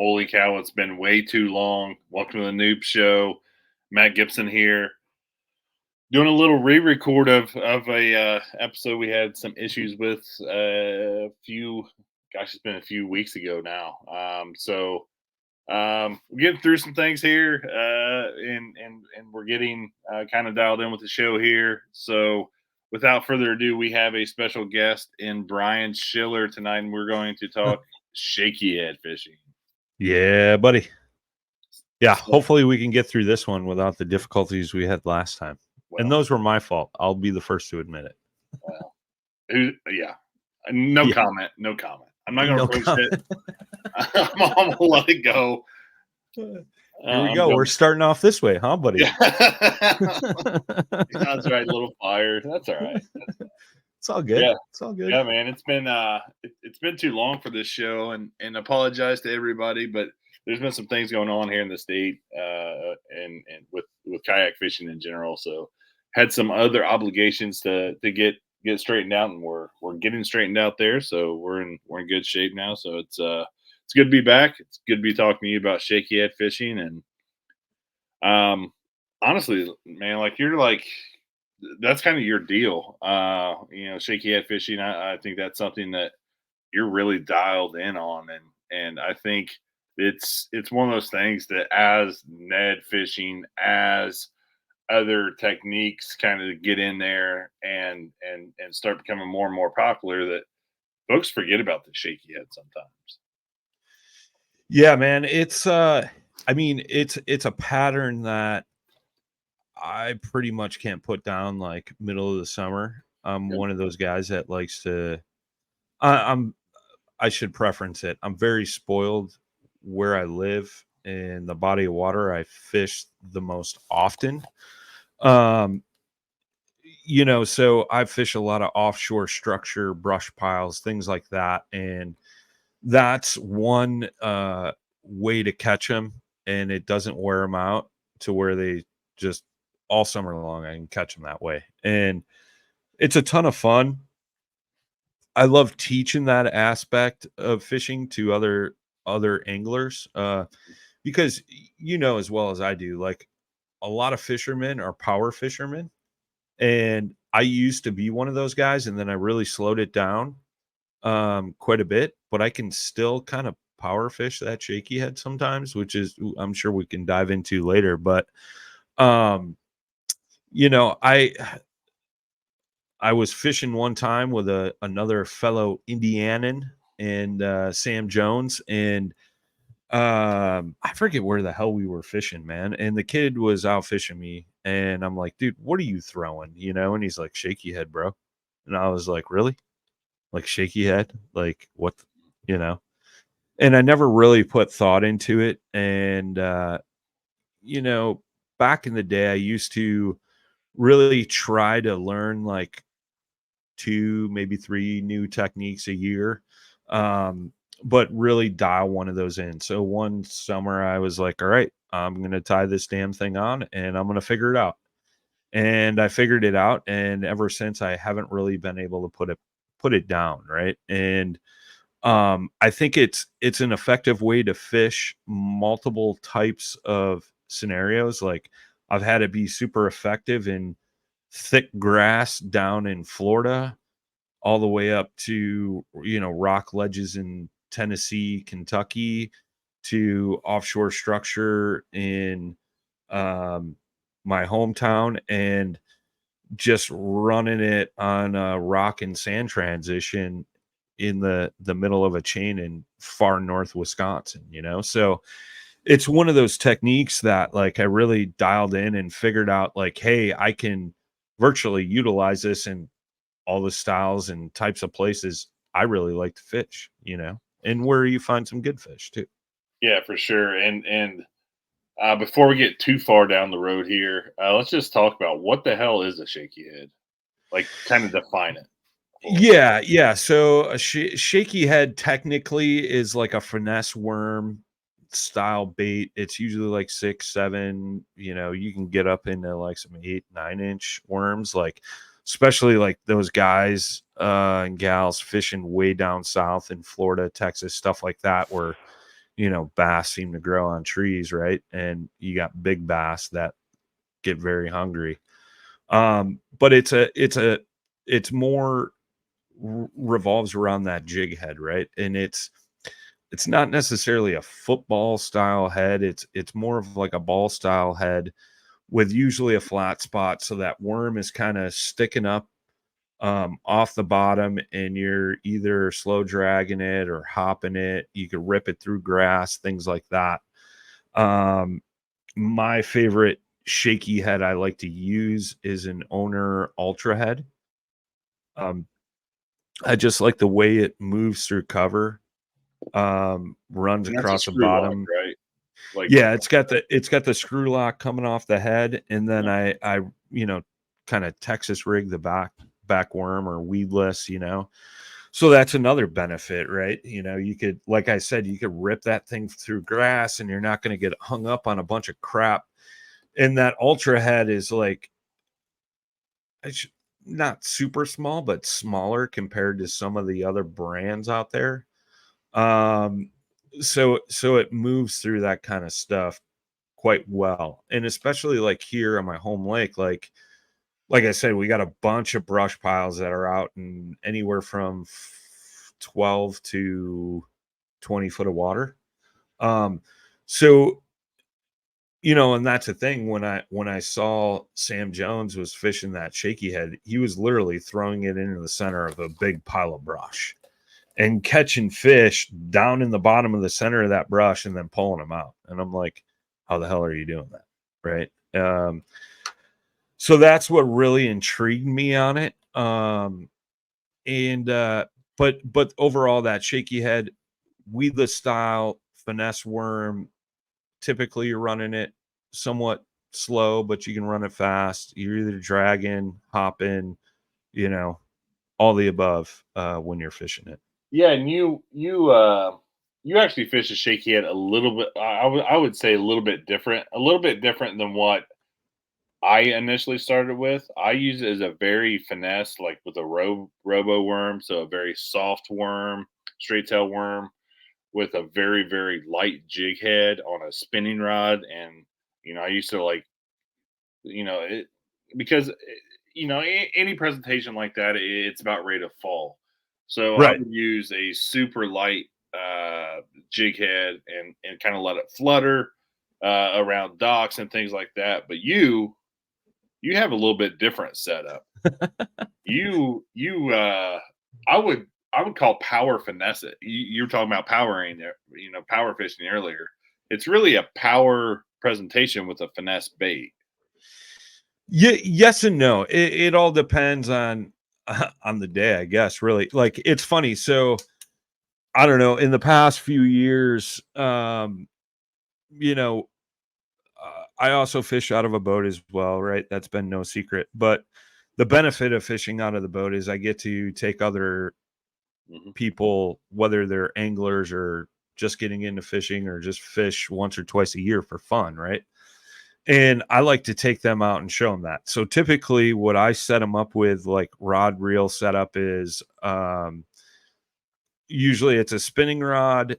Holy cow, it's been way too long. Welcome to the Noob Show. Matt Gibson here. Doing a little re-record of a episode we had some issues with it's been a few weeks ago now. We're getting through some things here, and we're getting kind of dialed in with the show here. So without further ado, we have a special guest in Brian Schiller tonight, and we're going to talk shaky head fishing. Yeah, buddy. Yeah, hopefully we can get through this one without the difficulties we had last time. And those were my fault. I'll be the first to admit it. No comment. No comment. I'm not going to post it. I'm going to let it go. Here we go. We're starting off this way, huh, buddy? Yeah. That's right. A little fire. That's all right. It's all good. Yeah. It's all good. Yeah, man. It's been too long for this show, and apologize to everybody, but there's been some things going on here in the state, and with kayak fishing in general. So had some other obligations to get straightened out, and we're getting straightened out there. So we're in good shape now. So it's good to be back. It's good to be talking to you about shaky head fishing, and honestly, man, that's kind of your deal. Shaky head fishing. I think that's something that you're really dialed in on, and I think it's one of those things that as Ned fishing, as other techniques kind of get in there and start becoming more and more popular, that folks forget about the shaky head sometimes. Yeah, man. It's it's a pattern that I pretty much can't put down like middle of the summer. I'm one of those guys that likes to I should preference it. I'm very spoiled where I live in the body of water I fish the most often. So I fish a lot of offshore structure, brush piles, things like that. And that's one way to catch them, and it doesn't wear them out to where they just all summer long I can catch them that way. And it's a ton of fun. I love teaching that aspect of fishing to other anglers, because as well as I do, like a lot of fishermen are power fishermen, and I used to be one of those guys, and then I really slowed it down quite a bit, but I can still kind of power fish that shaky head sometimes, which is I'm sure we can dive into later. But I was fishing one time with another fellow Indianan and Sam Jones, and I forget where the hell we were fishing, man. And the kid was out fishing me, and I'm like, dude, what are you throwing? And he's like, shaky head, bro. And I was like, really? Like shaky head? Like what? And I never really put thought into it. And back in the day, I used to really try to learn like 2, maybe 3 new techniques a year, but really dial one of those in. So one summer I was like, all right, I'm going to tie this damn thing on and I'm going to figure it out. And I figured it out. And ever since, I haven't really been able to put it down. Right. And I think it's an effective way to fish multiple types of scenarios. Like I've had it be super effective in thick grass down in Florida, all the way up to, rock ledges in Tennessee, Kentucky, to offshore structure in my hometown, and just running it on a rock and sand transition in the middle of a chain in far north Wisconsin, So it's one of those techniques that like I really dialed in and figured out like, hey, I can virtually utilize this in all the styles and types of places I really like to fish, and where you find some good fish too. Yeah, for sure. And before we get too far down the road here, let's just talk about what the hell is a shaky head? Like, kind of define it. Yeah. So a shaky head technically is like a finesse worm style bait. It's usually like 6, 7. You can get up into like some 8, 9-inch worms, like especially like those guys and gals fishing way down south in Florida, Texas, stuff like that, where bass seem to grow on trees, right? And you got big bass that get very hungry. But it's more revolves around that jig head, right? And it's not necessarily a football style head. It's more of like a ball style head with usually a flat spot, so that worm is kind of sticking up off the bottom, and you're either slow dragging it or hopping it. You could rip it through grass, things like that. My favorite shaky head I like to use is an Owner Ultra head. I just like the way it moves through cover, runs And that's a across the screw lock, bottom. right? Like, Yeah, it's got the screw lock coming off the head, and then yeah. I kind of Texas rig the back worm or weedless, So that's another benefit, right? You could, like I said, you could rip that thing through grass, and you're not going to get hung up on a bunch of crap. And that ultra head is like, it's not super small, but smaller compared to some of the other brands out there. Um, so it moves through that kind of stuff quite well. And especially like here on my home lake, like I said, we got a bunch of brush piles that are out in anywhere from 12 to 20 foot of water. Um, so and that's the thing. When I saw Sam Jones was fishing that shaky head, he was literally throwing it into the center of a big pile of brush and catching fish down in the bottom of the center of that brush and then pulling them out. And I'm like, how the hell are you doing that? Right. So that's what really intrigued me on it. And but overall, that shaky head, weedless style, finesse worm, typically you're running it somewhat slow, but you can run it fast. You're either dragging, hopping, all the above when you're fishing it. Yeah, and you actually fish a shaky head a little bit. I would say a little bit different than what I initially started with. I use it as a very finesse, like with a robo worm, so a very soft worm, straight tail worm with a very very light jig head on a spinning rod, and I used to like it because any presentation like that, it's about ready to fall. So I Right. would use a super light jig head and kind of let it flutter around docks and things like that. But you have a little bit different setup. You I would call power finesse it. You were talking about powering there, power fishing earlier. It's really a power presentation with a finesse bait. Yeah, yes and no. It all depends on on the day, I guess, really. Like it's funny. So I don't know, in the past few years, you know, I also fish out of a boat as well, right? That's been no secret. But the benefit of fishing out of the boat is I get to take other Hmm. people, whether they're anglers or just getting into fishing or just fish once or twice a year for fun, right? And I like to take them out and show them that. So typically what I set them up with, like rod reel setup, is usually it's a spinning rod.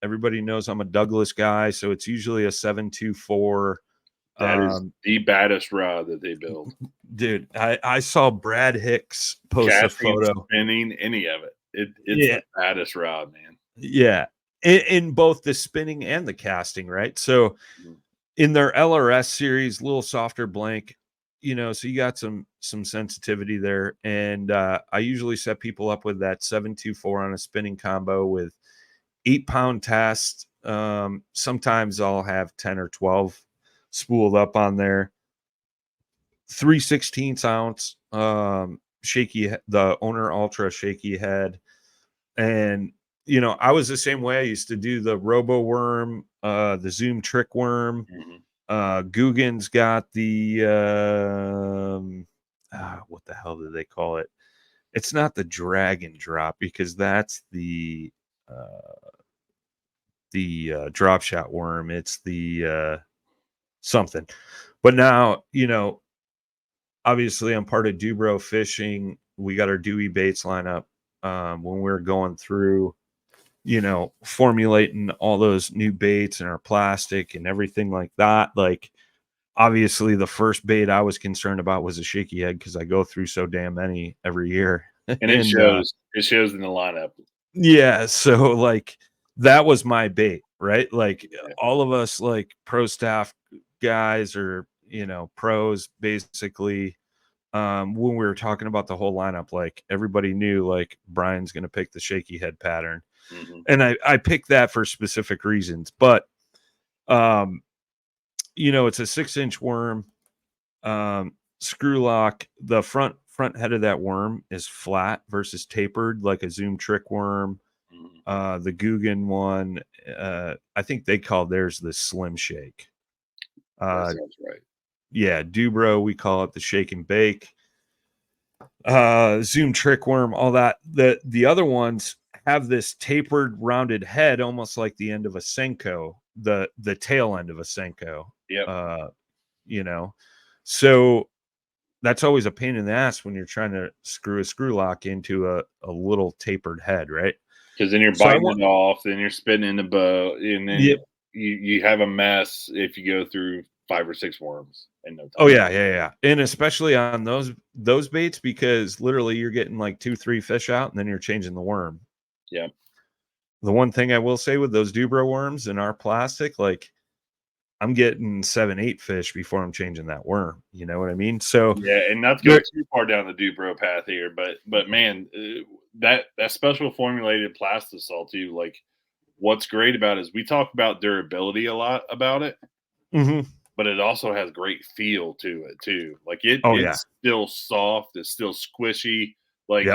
Everybody knows I'm a Douglas guy, so it's usually a 724. That is um the baddest rod that they build. Dude, I saw Brad Hicks post a Casting, photo. spinning, any of it. It's Yeah, the baddest rod, man. yeah, in both the spinning and the casting, right? So Mhm. in their LRS series, little softer blank, so you got some sensitivity there. And I usually set people up with that 724 on a spinning combo with 8-pound test. Sometimes I'll have 10 or 12 spooled up on there. 3/16 ounce the Owner Ultra shaky head. And I was the same way. I used to do the Robo Worm, the Zoom Trick Worm. Mhm. Guggen's got the what the hell do they call it? It's not the Dragon Drop, because that's the drop shot worm. It's the something. But now, obviously I'm part of Dubro Fishing. We got our Dewey baits lineup. When we're going through formulating all those new baits and our plastic and everything like that. Like, obviously the first bait I was concerned about was a shaky head, because I go through so damn many every year. And And it shows in the lineup. yeah, so like that was my bait, right? Like Yeah. all of us like pro staff guys, or pros, basically, when we were talking about the whole lineup, like everybody knew like Brian's going to pick the shaky head pattern. Mm-hmm. And I picked that for specific reasons, but it's a 6-inch worm, screw lock. The front head of that worm is flat versus tapered, like a Zoom trick worm. Mm-hmm. The Guggen one, I think they call theirs the Slim Shake. That sounds right. Yeah, Dubro, we call it the Shake and Bake. Zoom trick worm, all that. The other ones have this tapered, rounded head, almost like the end of a Senko, the tail end of a Senko. Yep. So that's always a pain in the ass when you're trying to screw a screw lock into a little tapered head, right? Because then you're biting it off, then you're spinning the bow, and then Yep. you have a mess if you go through 5 or 6 worms in no time. Oh yeah. And especially on those baits, because literally you're getting like 2-3 fish out and then you're changing the worm. Yeah. The one thing I will say with those Dubro worms in our plastic, like I'm getting 7-8 fish before I'm changing that worm. You know what I mean? So yeah, and not to go too far down the Dubro path here, but man, that special formulated plastisol too, like what's great about it is we talk about durability a lot about it, but it also has great feel to it too. Like it's still soft, it's still squishy. Like,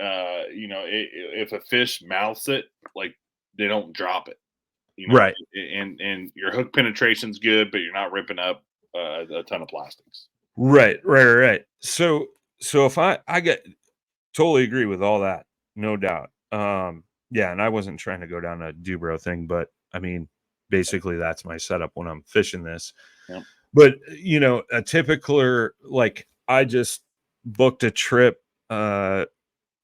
if a fish mouths it, like they don't drop it. Right. And your hook penetration's good, but you're not ripping up a ton of plastics. Right. So if I get totally agree with all that, no doubt. Yeah, and I wasn't trying to go down a Dubro thing, but I mean, basically that's my setup when I'm fishing this. Yep. But a typical, like, I just booked a trip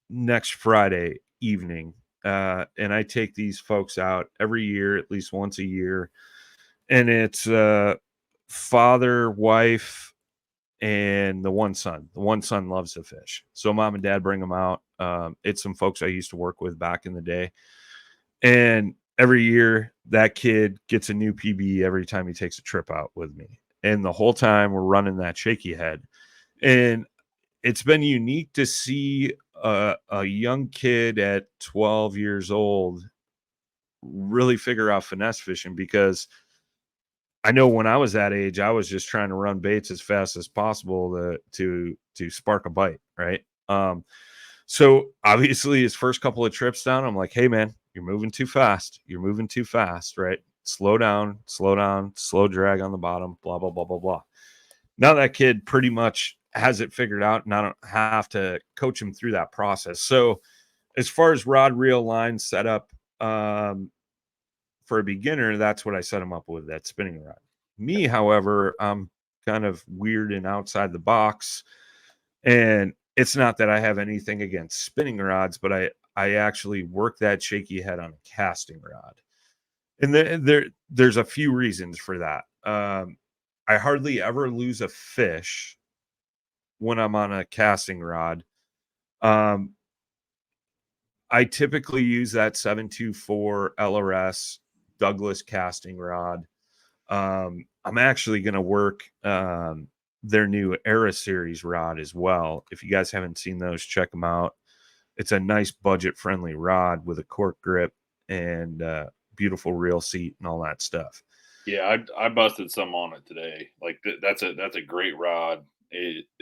next Friday evening, and I take these folks out every year, at least once a year, and it's father, wife, and the one son. The one son loves to fish, so mom and dad bring them out. It's some folks I used to work with back in the day, and every year that kid gets a new PB every time he takes a trip out with me. And the whole time we're running that shaky head, and it's been unique to see a young kid at 12 years old really figure out finesse fishing, because I know when I was that age, I was just trying to run baits as fast as possible to spark a bite, right? So obviously his first couple of trips down, I'm like, hey man, you're moving too fast. You're moving too fast, right? Slow down, slow drag on the bottom, blah, blah, blah, blah, blah. Now that kid pretty much has it figured out, and I don't have to coach him through that process. So as far as rod, reel, line setup, for a beginner, that's what I set him up with, that spinning rod. Me, however, I'm kind of weird and outside the box. And it's not that I have anything against spinning rods, but I actually work that shaky head on a casting rod. And there's a few reasons for that. I hardly ever lose a fish when I'm on a casting rod. I typically use that 724 LRS Douglas casting rod. I'm actually going to work their new Era Series rod as well. If you guys haven't seen those, check them out. It's a nice budget-friendly rod with a cork grip and beautiful reel seat and all that stuff. Yeah, I busted some on it today. Like that's a great rod,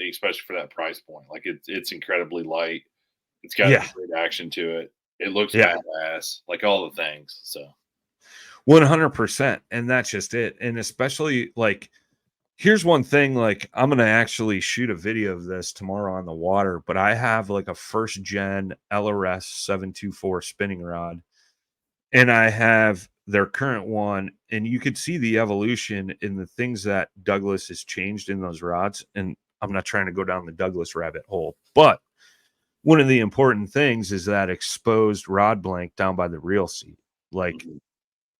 especially for that price point. Like it's incredibly light. It's got great action to it. It looks badass, like all the things. So 100%, and that's just it. And especially, like, here's one thing, like, I'm gonna actually shoot a video of this tomorrow on the water, but I have like a first gen LRS 724 spinning rod, and I have their current one, and you could see the evolution in the things that Douglas has changed in those rods. And I'm not trying to go down the Douglas rabbit hole, but one of the important things is that exposed rod blank down by the reel seat. Like Mhm.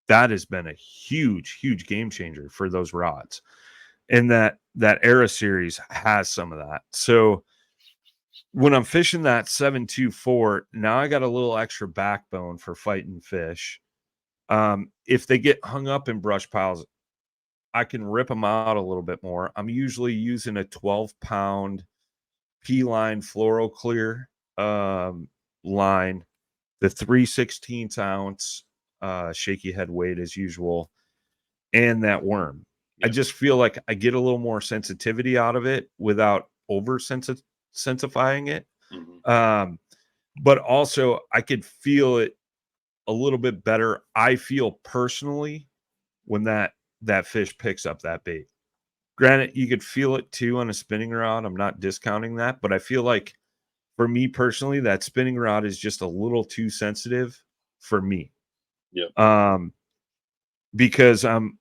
that has been a huge game changer for those rods. And that Era series has some of that. So when I'm fishing that 724, now I got a little extra backbone for fighting fish. If they get hung up in brush piles, I can rip them out a little bit more. I'm usually using a 12-pound P-line fluoro clear line, the 3/16 ounce shaky head weight as usual, and that worm. I Yep. just feel like I get a little more sensitivity out of it without over sensifying it. Mhm. Um, but also I could feel it a little bit better. I feel personally when that fish picks up that bait. Granted, you could feel it too on a spinning rod. I'm not discounting that, but I feel like for me personally, that spinning rod is just a little too sensitive for me. Yep. Um, because I'm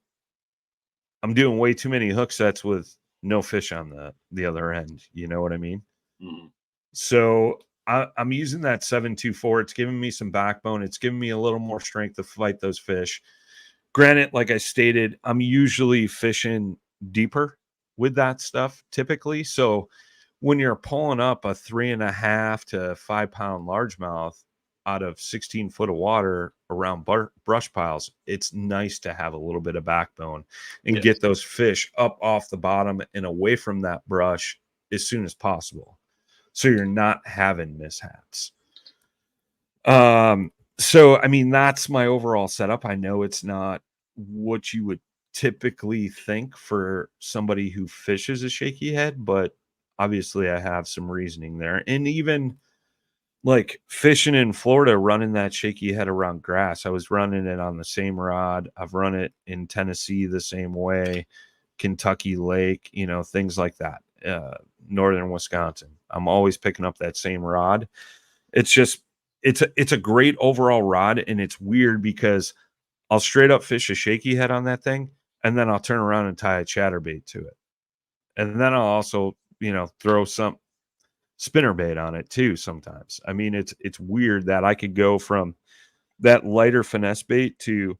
doing way too many hook sets with no fish on the other end. You know what I mean? Mhm. So I'm using that 724. It's giving me some backbone. It's giving me a little more strength to fight those fish. Granted, like I stated, I'm usually fishing deeper with that stuff typically. So when you're pulling up a 3.5 to 5 pound largemouth out of 16 foot of water around brush piles, it's nice to have a little bit of backbone and Yes. get those fish up off the bottom and away from that brush as soon as possible. So you're not having mishaps. So I mean, that's my overall setup. I know it's not what you would typically think for somebody who fishes a shaky head, but obviously I have some reasoning there. And even like fishing in Florida, running that shaky head around grass, I was running it on the same rod. I've run it in Tennessee the same way, Kentucky Lake, things like that. Northern Wisconsin. I'm always picking up that same rod. It's just it's a great overall rod, and it's weird because I'll straight up fish a shaky head on that thing, and then I'll turn around and tie a chatterbait to it. And then I'll also, throw some spinner bait on it too sometimes. I mean, it's weird that I could go from that lighter finesse bait to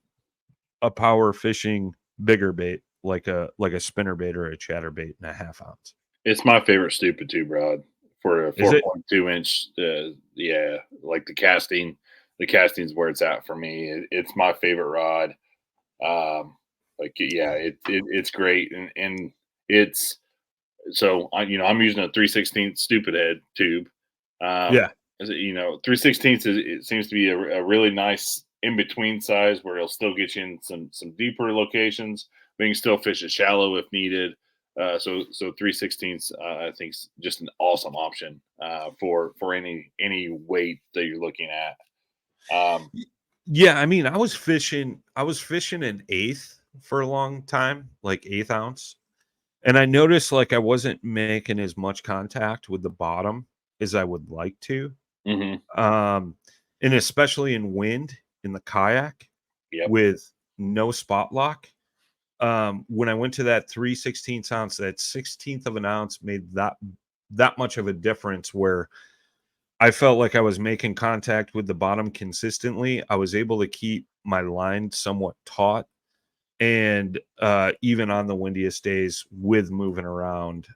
a power fishing bigger bait like a spinner bait or a chatterbait in a half ounce. It's my favorite stupid tube rod for a Is it? 4.2 inch. Yeah, like the casting. The casting's where it's at for me. It's my favorite rod. Like yeah, it's great, and it's so I'm using a 3/16 stupid head tube. Yeah. 3/16 is it seems to be a really nice in between size where it'll still get you in some deeper locations, but you can still fish it shallow if needed. So 3/16 I think is just an awesome option for any weight that you're looking at. Um, Yeah, I mean, I was fishing an eighth for a long time, like eighth ounce. And I noticed like I wasn't making as much contact with the bottom as I would like to. mhm, Um, and especially in wind in the kayak yep. with no spot lock. When I went to that 3/16 ounce, that 16th of an ounce made that much of a difference where I felt like I was making contact with the bottom consistently. I was able to keep my line somewhat taut and even on the windiest days with moving around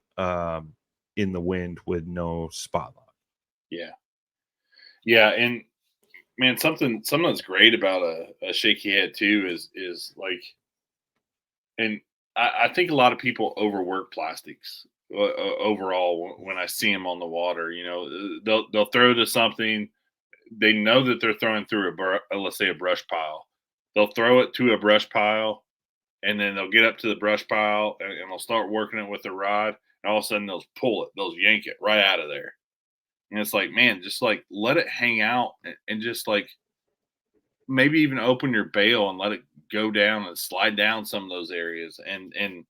in the wind with no spot lock. Yeah, yeah, and man, something that's great about a shaky head too is like, and I think a lot of people overwork plastics overall when I see them on the water. They'll throw to something. They know that they're throwing through let's say a brush pile. They'll throw it to a brush pile, and then they'll get up to the brush pile and they'll start working it with the rod. And all of a sudden, they'll pull it. They'll yank it right out of there. And it's like, man, just like let it hang out and just like maybe even open your bail and let it go down and slide down some of those areas. And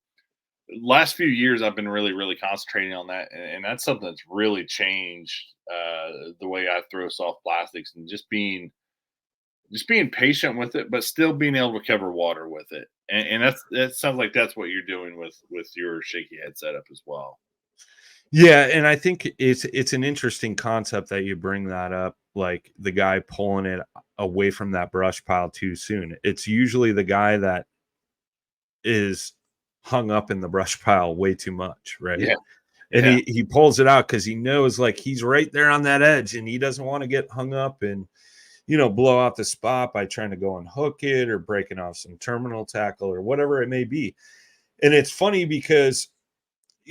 last few years, I've been really concentrating on that, and that's something that's really changed the way I throw soft plastics and just being patient with it, but still being able to cover water with it. And that sounds like that's what you're doing with your shaky head setup as well. Yeah, and I think it's an interesting concept that you bring that up, like the guy pulling it away from that brush pile too soon. It's usually the guy that is hung up in the brush pile way too much, right? Yeah, And yeah, he pulls it out because he knows like he's right there on that edge and he doesn't want to get hung up and blow out the spot by trying to go and hook it or breaking off some terminal tackle or whatever it may be. And it's funny because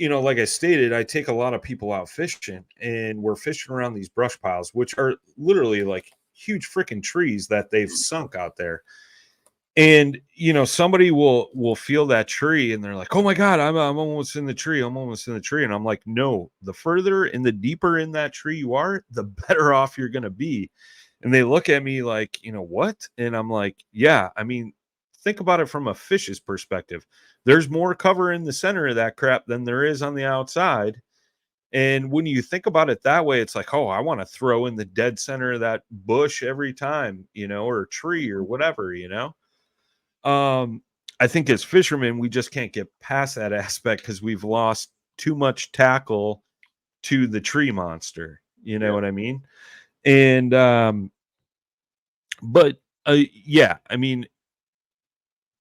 like I stated, I take a lot of people out fishing and we're fishing around these brush piles, which are literally like huge freaking trees that they've sunk out there. And somebody will feel that tree and they're like, "Oh my god, I'm almost in the tree. I'm almost in the tree." And I'm like, "No, the further and the deeper in that tree you are, the better off you're going to be." And they look at me like, "What?" And I'm like, "Yeah, I mean, think about it from a fish's perspective. There's more cover in the center of that crap than there is on the outside." And when you think about it that way, it's like, "Oh, I want to throw in the dead center of that bush every time, or tree or whatever. um, I think as fishermen, we just can't get past that aspect because we've lost too much tackle to the tree monster. You know yeah. what I mean? And but yeah, I mean,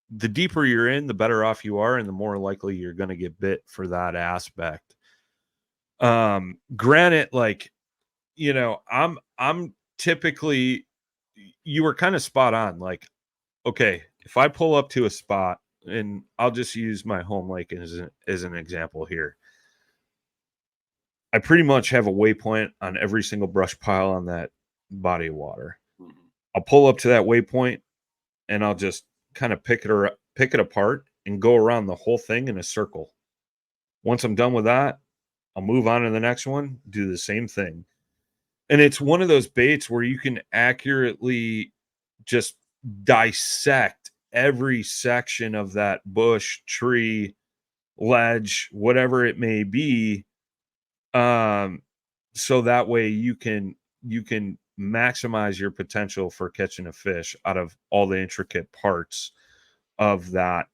the deeper you're in, the better off you are, and the more likely you're going to get bit for that aspect. Granted, like I'm typically you were kind of spot on. Like, okay, if I pull up to a spot, and I'll just use my home lake as an example here. I pretty much have a waypoint on every single brush pile on that body of water. Mhm. I'll pull up to that waypoint and I'll just kind of pick it apart and go around the whole thing in a circle. Once I'm done with that, I'll move on to the next one, do the same thing. And it's one of those baits where you can accurately just dissect every section of that bush, tree, ledge, whatever it may be. Um, so that way you can maximize your potential for catching a fish out of all the intricate parts of that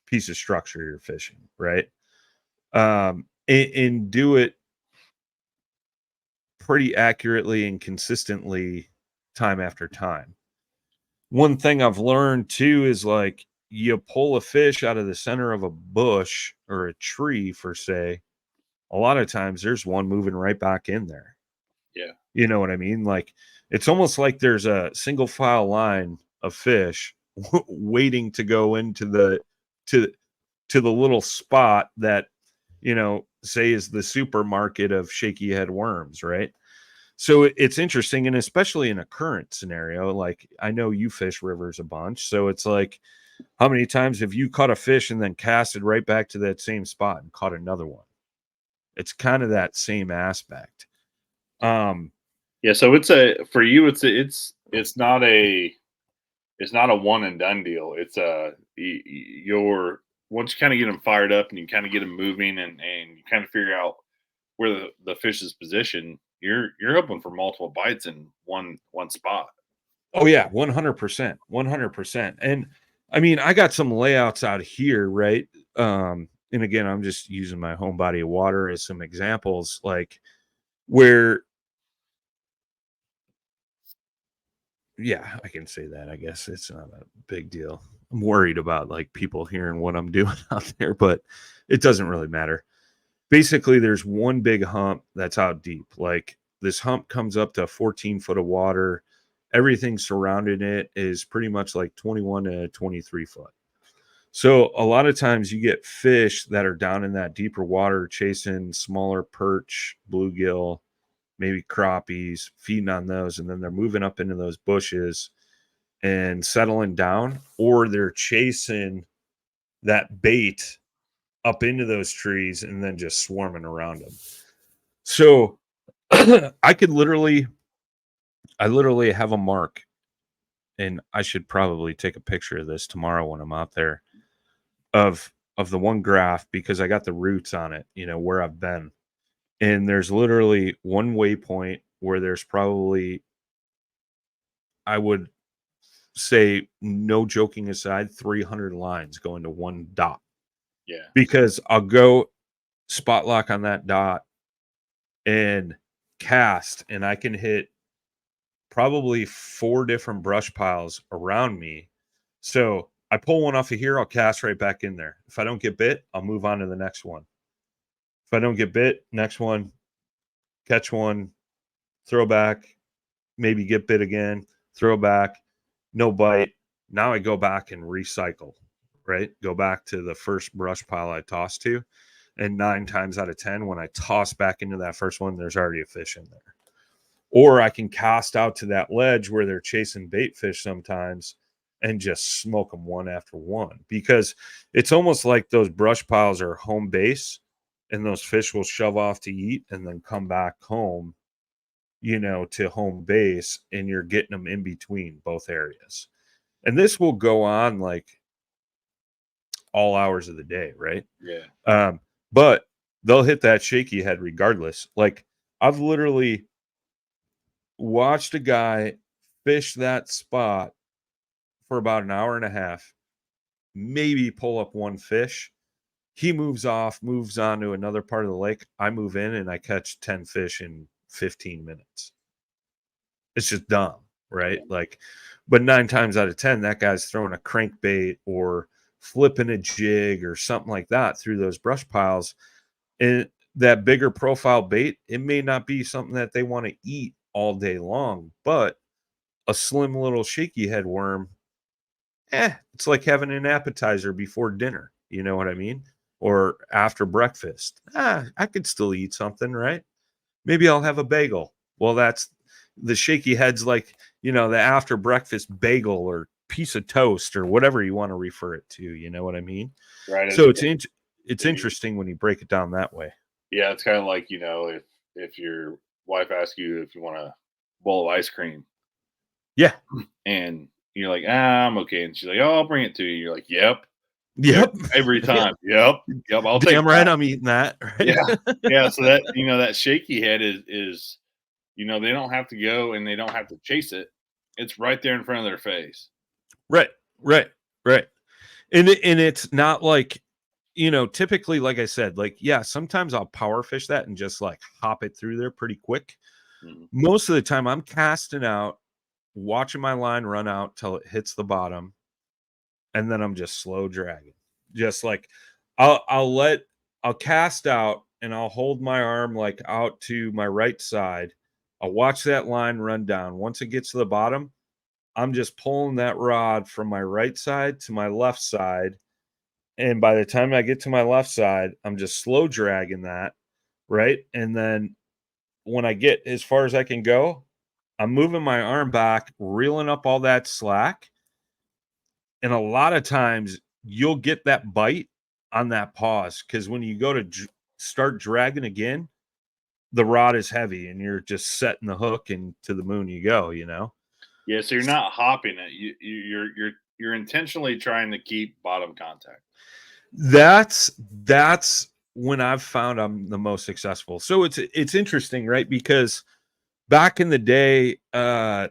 piece of structure you're fishing, right? And do it pretty accurately and consistently time after time. One thing I've learned too is like you pull a fish out of the center of a bush or a tree, for say, a lot of times there's one moving right back in there. Yeah, You know what I mean? Like it's almost like there's a single file line of fish waiting to go into to to the little spot that say is the supermarket of shaky head worms, right? So it's interesting, and especially in a current scenario, like I know you fish rivers a bunch, so it's like, how many times have you caught a fish and then casted right back to that same spot and caught another one? It's kind of that same aspect. Um, yeah. So it's a for you. It's not a one and done deal. It's your once you kind of get them fired up and you kind of get them moving and you kind of figure out where the fish is positioned. You're hoping for multiple bites in one spot. oh yeah, 100%, 100%. And I mean, I got some layouts out here, right? And again, I'm just using my home body of water as some examples, like where yeah, I can say that. I guess it's not a big deal. I'm worried about like people hearing what I'm doing out there, but it doesn't really matter. Basically, there's one big hump that's out deep. Like this hump comes up to 14 foot of water. Everything surrounding it is pretty much like 21 to 23 foot. So a lot of times you get fish that are down in that deeper water chasing smaller perch, bluegill, maybe crappies, feeding on those, and then they're moving up into those bushes and settling down, or they're chasing that bait up into those trees and then just swarming around them. So I literally have a mark, and I should probably take a picture of this tomorrow when I'm out there of the one graph because I got the roots on it, where I've been. And there's literally one waypoint where there's probably, I would say, no joking aside, 300 lines going to one dot Yeah, because I'll go. spot lock on that dot and cast, and I can hit probably 4 different brush piles around me. So I pull one off of here, I'll cast right back in there. If I don't get bit, I'll move on to the next one. If I don't get bit, next one, catch one, throw back, maybe get bit again, throw back, no bite. Now I go back and recycle, right? Go back to the first brush pile I tossed to. And 9 times out of 10, when I toss back into that first one, there's already a fish in there. Or I can cast out to that ledge where they're chasing bait fish sometimes and just smoke them one after one, because it's almost like those brush piles are home base, and those fish will shove off to eat and then come back home, to home base, and you're getting them in between both areas. And this will go on like all hours of the day, right? Yeah. But they'll hit that shaky head regardless. Like, I've literally watched a guy fish that spot for about an hour and a half, maybe pull up one fish. He moves off, moves on to another part of the lake. I move in and I catch 10 fish in 15 minutes. It's just dumb, right? Yeah. Like, but 9 times out of 10, that guy's throwing a crankbait or flipping a jig or something like that through those brush piles. And that bigger profile bait, it may not be something that they want to eat all day long, but a slim little shaky head worm, it's like having an appetizer before dinner. You know what I mean? Or after breakfast. I could still eat something, right? Maybe I'll have a bagel. Well, that's the shaky heads, like, the after breakfast bagel or piece of toast or whatever you want to refer it to. You know what I mean? Right. So it's interesting when you break it down that way. Yeah, it's kind of like, if your wife asks you if you want a bowl of ice cream, Yeah. and you're like, I'm okay, and she's like, oh, I'll bring it to you. You're like, yep, Yep. every time, yep, I'll take Damn right that. I'm eating that. Right? Yeah, yeah. So that that shaky head is they don't have to go and they don't have to chase it. It's right there in front of their face. Right. And it's not like, typically, like I said, like, yeah, sometimes I'll power fish that and just like hop it through there pretty quick. Mhm. Most of the time I'm casting out, watching my line run out till it hits the bottom, and then I'm just slow dragging. Just like I'll cast out and I'll hold my arm like out to my right side. I'll watch that line run down. Once it gets to the bottom, I'm just pulling that rod from my right side to my left side. And by the time I get to my left side, I'm just slow dragging that, right? And then when I get as far as I can go, I'm moving my arm back, reeling up all that slack. And a lot of times you'll get that bite on that pause, because when you go to start dragging again, the rod is heavy and you're just setting the hook and to the moon you go, Yeah, so you're not hopping it. You're intentionally trying to keep bottom contact. That's when I've found I'm the most successful. So it's interesting, right? Because back in the day, man,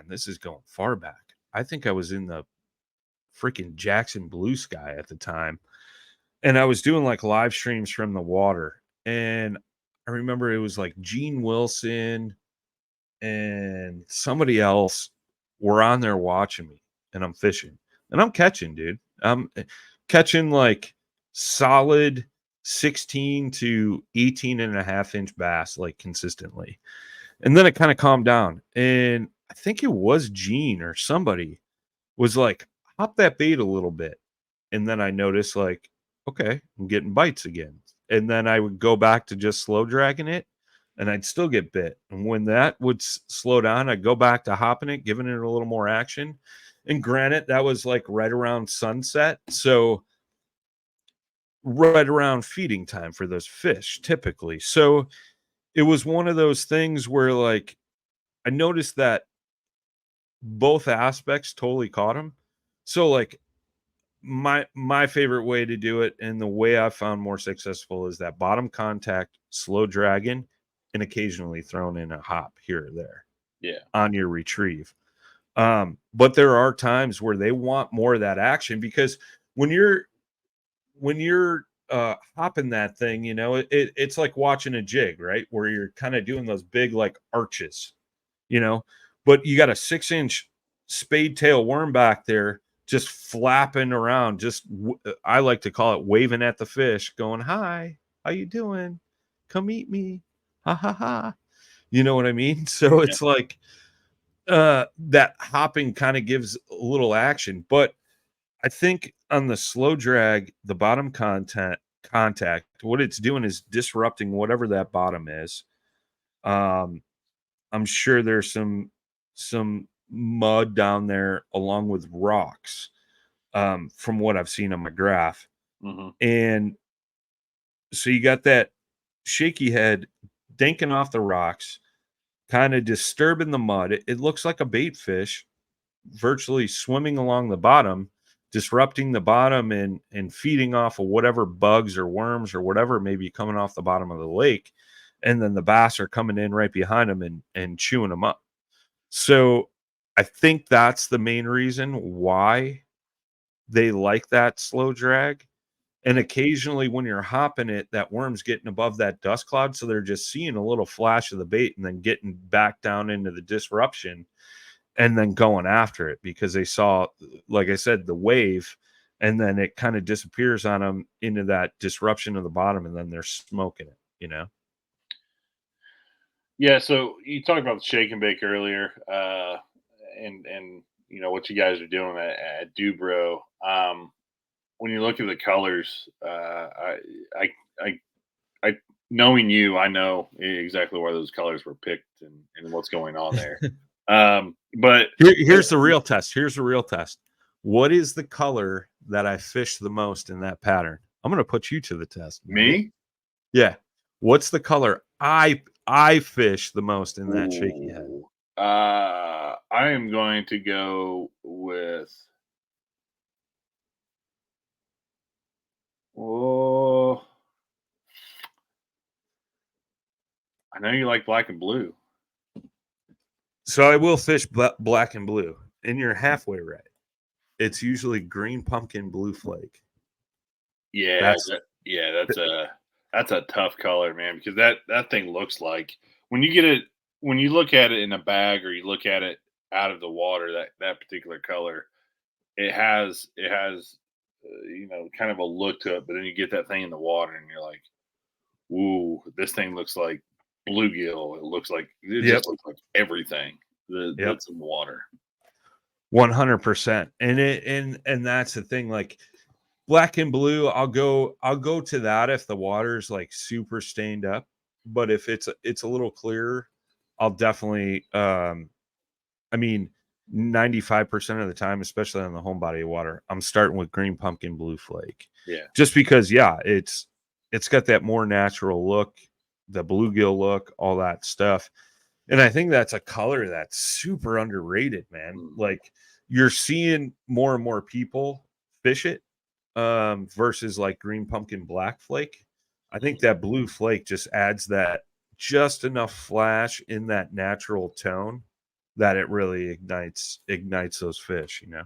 this is going far back. I think I was in the freaking Jackson Blue Sky at the time, and I was doing like live streams from the water. And I remember it was like Gene Wilson and somebody else were on there watching me, and I'm fishing and I'm catching, dude. I'm catching like solid 16 to 18 and a half inch bass, like consistently. And then it kind of calmed down. And I think it was Gene or somebody was like, hop that bait a little bit. And then I noticed, like, okay, I'm getting bites again. And then I would go back to just slow dragging it, and I'd still get bit. And when that would slow down, I'd go back to hopping it, giving it a little more action. And granted, that was like right around sunset. So right around feeding time for those fish typically. So it was one of those things where, like, I noticed that both aspects totally caught him. So like my favorite way to do it, and the way I found more successful, is that bottom contact, slow dragging, and occasionally thrown in a hop here or there. Yeah. On your retrieve. But there are times where they want more of that action, because when you're hopping that thing, you know, it's like watching a jig, right? Where you're kind of doing those big like arches, you know, but you got a 6-inch spade tail worm back there just flapping around, I like to call it waving at the fish, going, "Hi, how you doing? Come eat me. Ha ha ha." You know what I mean? So Yeah. it's like that hopping kind of gives a little action, but I think on the slow drag, the bottom contact, what it's doing is disrupting whatever that bottom is. Um, I'm sure there's some mud down there along with rocks, from what I've seen on my graph. Mm-hmm. And so you got that shaky head dinking off the rocks, kind of disturbing the mud. It looks like a bait fish virtually swimming along the bottom, disrupting the bottom and feeding off of whatever bugs or worms or whatever may be coming off the bottom of the lake. And then the bass are coming in right behind them and chewing them up. So I think that's the main reason why they like that slow drag. And occasionally when you're hopping it, that worm's getting above that dust cloud. So they're just seeing a little flash of the bait and then getting back down into the disruption and then going after it because they saw, like I said, the wave, and then it kind of disappears on them into that disruption of the bottom, and then they're smoking it, you know? Yeah, so you talked about the shake and bake earlier, and what you guys are doing at Dubro. When you look at the colors, I, I, I, knowing you, I know exactly why those colors were picked and what's going on there. But Here's the real test. Here's the real test. What is the color that I fish the most in that pattern? I'm going to put you to the test. Man. me, Yeah. What's the color I fish the most in that shaky head? ooh, I am going to go with. Oh, I know you like black and blue. So I will fish black and blue, and you're halfway right. It's usually green pumpkin blue flake. Yeah, That's yeah, that's a tough color, man, because that thing looks like when you get it when you look at it in a bag or you look at it out of the water, that particular color, it has kind of a look to it, but then you get that thing in the water and you're like, "Ooh, this thing looks like bluegill." It yep, just looks like everything yep, that's in the water. 100%. And that's the thing. Like black and blue, I'll go to that if the water's like super stained up. But if it's a little clearer, I'll definitely I mean 95% of the time, especially on the home body of water, I'm starting with green pumpkin blue flake. Yeah. Just because, yeah, it's got that more natural look, the bluegill look, all that stuff. And I think that's a color that's super underrated, man. Mhm. Like you're seeing more and more people fish it versus like green pumpkin black flake. I think that blue flake just adds that just enough flash in that natural tone that it really ignites those fish, you know.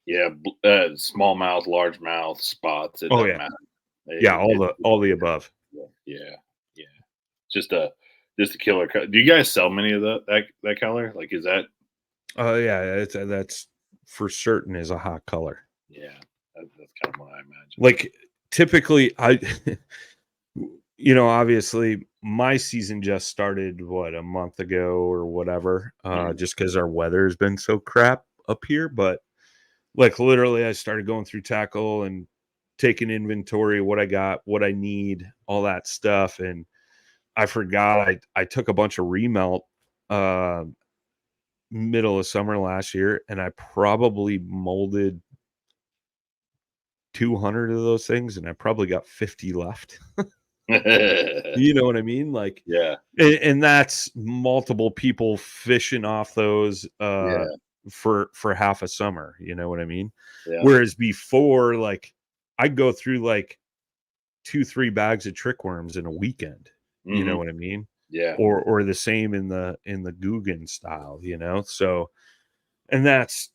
Yeah, smallmouth, largemouth spots, it Oh doesn't yeah. matter. Yeah, It it all the above. yeah, yeah. Just a killer co Do you guys sell many of that color? Like, is that Oh yeah, that's for certain is a hot color. yeah, that's kind of what I imagine. Like typically I obviously my season just started what a month ago or whatever, Mhm. just because our weather has been so crap up here. But like literally, I started going through tackle and taking inventory, what I got, what I need, all that stuff. And I forgot I took a bunch of remelt uh, middle of summer last year, and I probably molded 200 of those things, and I probably got 50 left. You know what I mean? Like, Yeah, and that's multiple people fishing off those yeah, for half a summer. You know what I mean? yeah. Whereas before, like, I'd go through like 2-3 bags of trick worms in a weekend. You know Mhm. what I mean? Yeah. Or the same in the Guggen style. You know, so and that's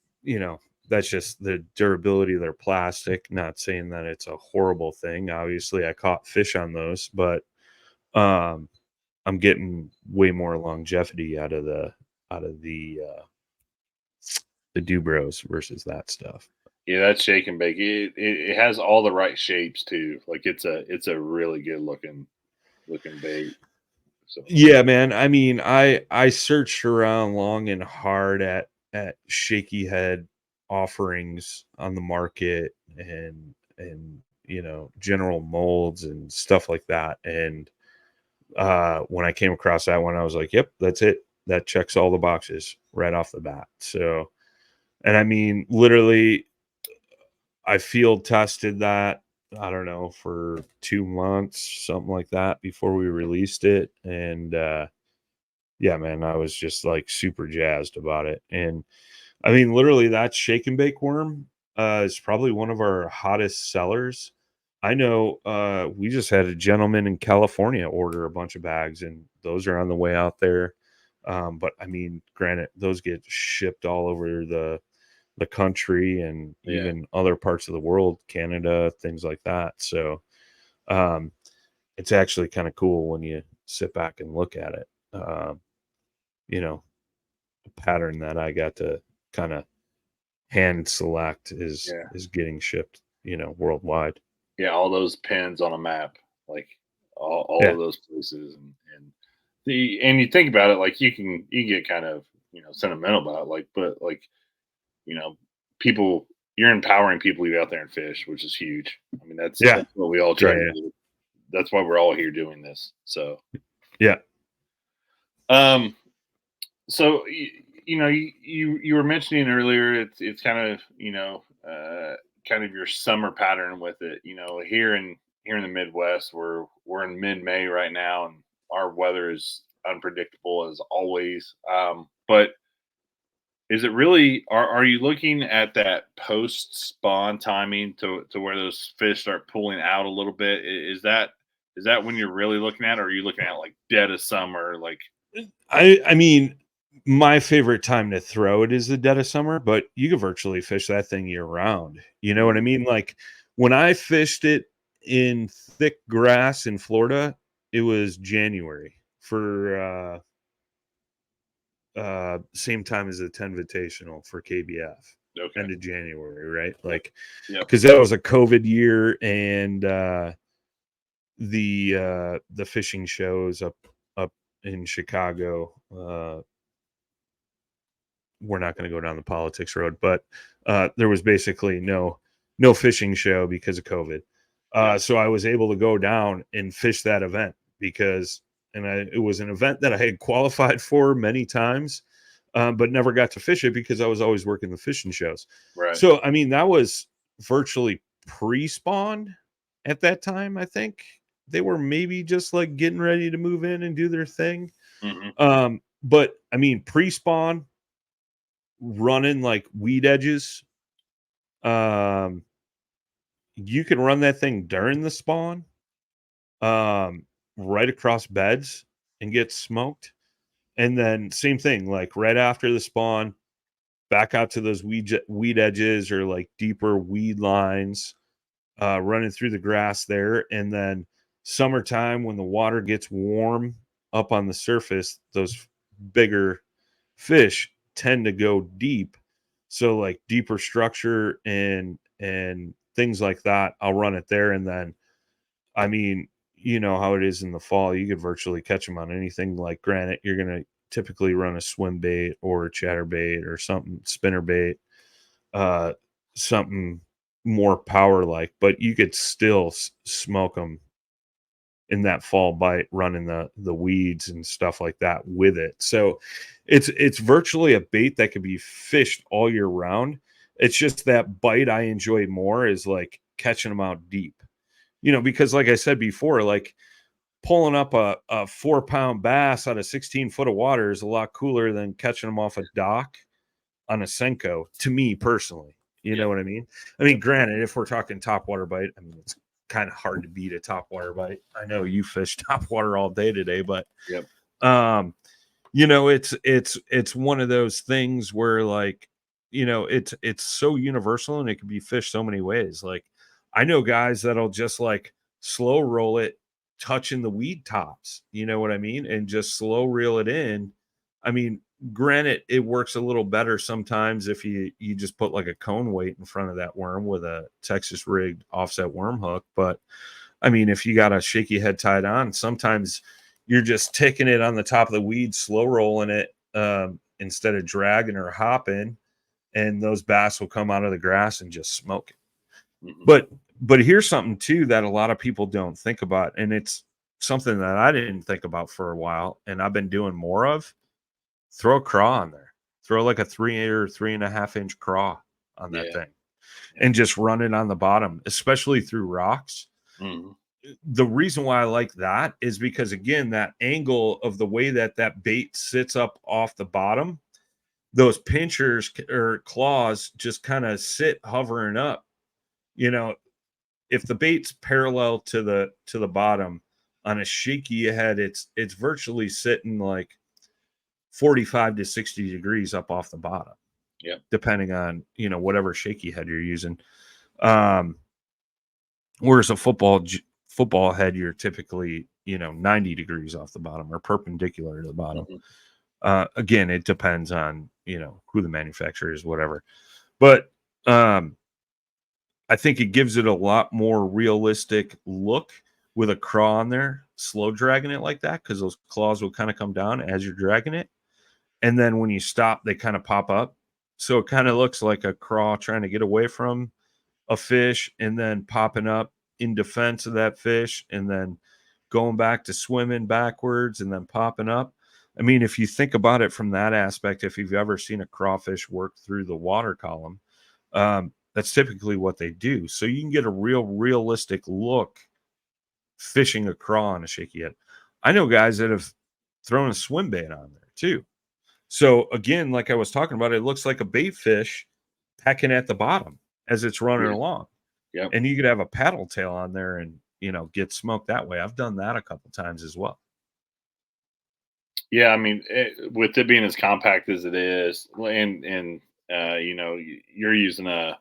that's just the durability of their plastic. Not saying that it's a horrible thing. Obviously, I caught fish on those, but I'm getting way more longevity out of the Dubros versus that stuff. Yeah, that's shake and bake. It has all the right shapes too. Like it's a really good looking bait. So Yeah, man. I mean, I searched around long and hard at shaky head offerings on the market and general molds and stuff like that. And when I came across that one, I was like, yep, that's it. That checks all the boxes right off the bat. So, and I mean, literally, I field tested that, I don't know, for 2 months, something like that, before we released it. And yeah, man, I was just like super jazzed about it. And I mean, literally, that shake and bake worm is probably one of our hottest sellers. I know we just had a gentleman in California order a bunch of bags, and those are on the way out there. But I mean, granted, those get shipped all over the country and yeah, even other parts of the world, Canada, things like that. So um, it's actually kind of cool when you sit back and look at it. You know, a pattern that I got to kind of hand select yeah, is getting shipped, worldwide. yeah. All those pins on a map, like all Yeah. of those places, and you think about it, like you get kind of sentimental about it, like but like you know people you're empowering people to get out there and fish, which is huge. I mean Yeah. that's what we all try Yeah. to Yeah. do. That's why we're all here doing this. So Yeah. um so you were mentioning earlier it's kind of kind of your summer pattern with it. Here in the Midwest, we're in mid-May right now, and our weather is unpredictable as always. But is it really are you looking at that post spawn timing to where those fish start pulling out a little bit? Is that when you're really looking at it, or are you looking at like dead of summer, like I mean, my favorite time to throw it is the dead of summer, but you can virtually fish that thing year round. You know what I Mhm. mean? Like when I fished it in thick grass in Florida, it was January for same time as the 10 Invitational for KBF, Okay. end of January, right? Yep. Like Yep. because that was a COVID year, and the fishing shows up in Chicago. We're not going to go down the politics road, but there was basically no fishing show because of COVID. Yep. So I was able to go down and fish that event it was an event that I had qualified for many times, but never got to fish it because I was always working the fishing shows. Right. So I mean, that was virtually pre-spawn at that time. I think they were maybe just like getting ready to move in and do their thing. Mhm. But I mean, pre-spawn running like weed edges. Um, you can run that thing during the spawn, um, right across beds and get smoked. And then same thing, like right after the spawn, back out to those weed edges or like deeper weed lines, running through the grass there. And then summertime when the water gets warm up on the surface, those bigger fish tend to go deep. So like deeper structure and things like that, I'll run it there. And then I mean, you know how it is in the fall, you could virtually catch them on anything. Like granite, you're gonna typically run a swim bait or a chatter bait or something, spinner bait, uh something more power like, but you could still smoke them in that fall bite running the weeds and stuff like that with it. So it's virtually a bait that could be fished all year round. It's just that bite I enjoy more is like catching them out deep. Because like I said before, like pulling up a 4-pound bass out of 16 foot of water is a lot cooler than catching them off a dock on a Senko, to me personally. You know Yep. what I mean? I mean, granted, if we're talking top water bite, I mean, it's kind of hard to beat a top water bite. I know you fish top water all day today, but Yep. um, it's one of those things where like you know, it's so universal and it can be fished so many ways. Like I know guys that'll just like slow roll it, touching the weed tops, you know what I mean? And just slow reel it in. I mean, granted, it works a little better sometimes if you just put like a cone weight in front of that worm with a Texas rigged offset worm hook. But I mean, if you got a shaky head tied on, sometimes you're just ticking it on the top of the weed, slow rolling it instead of dragging or hopping, and those bass will come out of the grass and just smoke it. Mhm. But here's something too that a lot of people don't think about, and it's something that I didn't think about for a while, and I've been doing more of. Throw a craw on there. Throw like a 3 or 3.5 inch craw on that Yeah. thing, and just run it on the bottom, especially through rocks. Mhm. The reason why I like that is because again, that angle of the way that that bait sits up off the bottom, those pinchers or claws just kind of sit hovering up. You know, if the bait's parallel to the bottom on a shaky head, it's virtually sitting like 45 to 60 degrees up off the bottom. Yep. Depending on, you know, whatever shaky head you're using. Um, whereas a football head, you're typically, you know, 90 degrees off the bottom or perpendicular to the bottom. Mhm. Again, it depends on, you know, who the manufacturer is, whatever. But I think it gives it a lot more realistic look with a craw on there, slow dragging it like that, because those claws will kind of come down as you're dragging it. And then when you stop, they kind of pop up. So it kind of looks like a craw trying to get away from a fish and then popping up in defense of that fish and then going back to swimming backwards and then popping up. I mean, if you think about it from that aspect, if you've ever seen a crawfish work through the water column, that's typically what they do. So you can get a real realistic look fishing a craw on a shaky head. I know guys that have thrown a swim bait on there too. So again, like I was talking about, it looks like a bait fish pecking at the bottom as it's running Yeah. along. Yep. And you could have a paddle tail on there and, you know, get smoked that way. I've done that a couple times as well. Yeah, I mean, with it being as compact as it is, and you know, you're using a